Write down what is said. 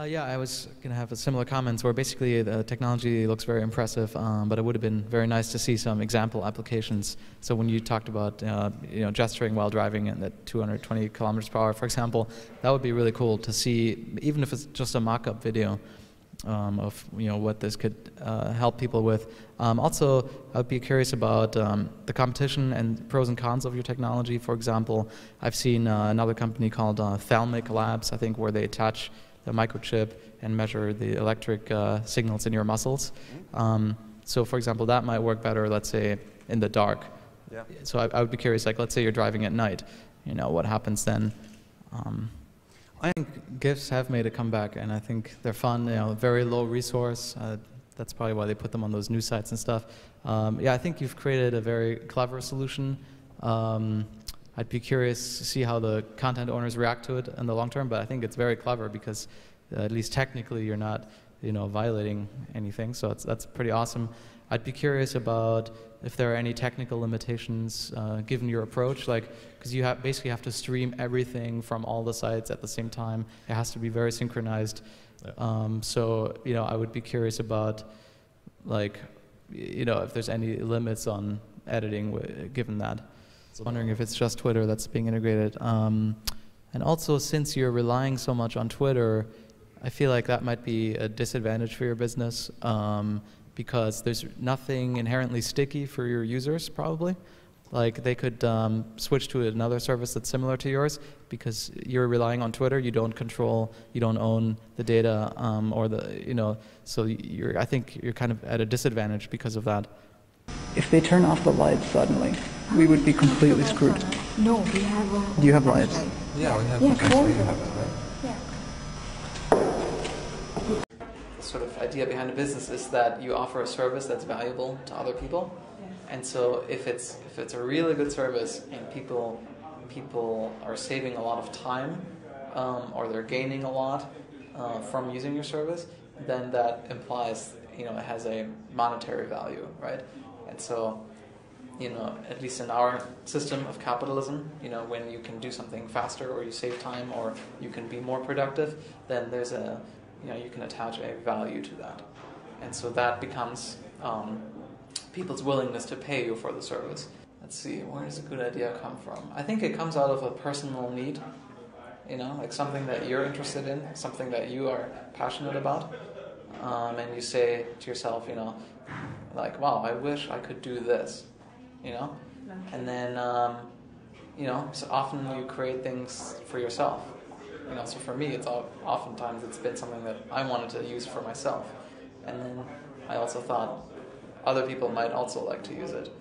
Yeah, I was going to have a similar comments where basically the technology looks very impressive, but it would have been very nice to see some example applications. So when you talked about gesturing while driving at 220 kilometers per hour, for example, that would be really cool to see, even if it's just a mock-up video of what this could help people with. Also, I would be curious about the competition and pros and cons of your technology. For example, I've seen another company called Thalmic Labs, I think, where they attach the microchip and measure the electric signals in your muscles. So for example, that might work better, let's say, in the dark. Yeah. So I would be curious, like, let's say you're driving at night, what happens then? I think GIFs have made a comeback, and I think they're fun, very low resource. That's probably why they put them on those news sites and stuff. Yeah, I think you've created a very clever solution. I'd be curious to see how the content owners react to it in the long term, but I think it's very clever because at least technically you're not violating anything, so that's pretty awesome. I'd be curious about if there are any technical limitations given your approach, because you basically have to stream everything from all the sites at the same time. It has to be very synchronized. Yeah. So I would be curious about if there's any limits on editing given that. So wondering if it's just Twitter that's being integrated. And also, since you're relying so much on Twitter, I feel like that might be a disadvantage for your business because there's nothing inherently sticky for your users, probably. Like, they could switch to another service that's similar to yours because you're relying on Twitter. You don't control, you don't own the data, so I think you're kind of at a disadvantage because of that. If they turn off the lights suddenly, we would be completely screwed. No, we have. Do you have lights? Yeah, we have. Yeah, Actually, you have that, right? Yeah. The sort of idea behind the business is that you offer a service that's valuable to other people, and so if it's a really good service and people are saving a lot of time, or they're gaining a lot from using your service, then that implies it has a monetary value, right? And so, at least in our system of capitalism, when you can do something faster or you save time or you can be more productive, then there's you can attach a value to that. And so that becomes people's willingness to pay you for the service. Let's see, where does a good idea come from? I think it comes out of a personal need, like something that you're interested in, something that you are passionate about. And you say to yourself, wow, I wish I could do this, and then, so often you create things for yourself, so for me, oftentimes it's been something that I wanted to use for myself, and then I also thought other people might also like to use it.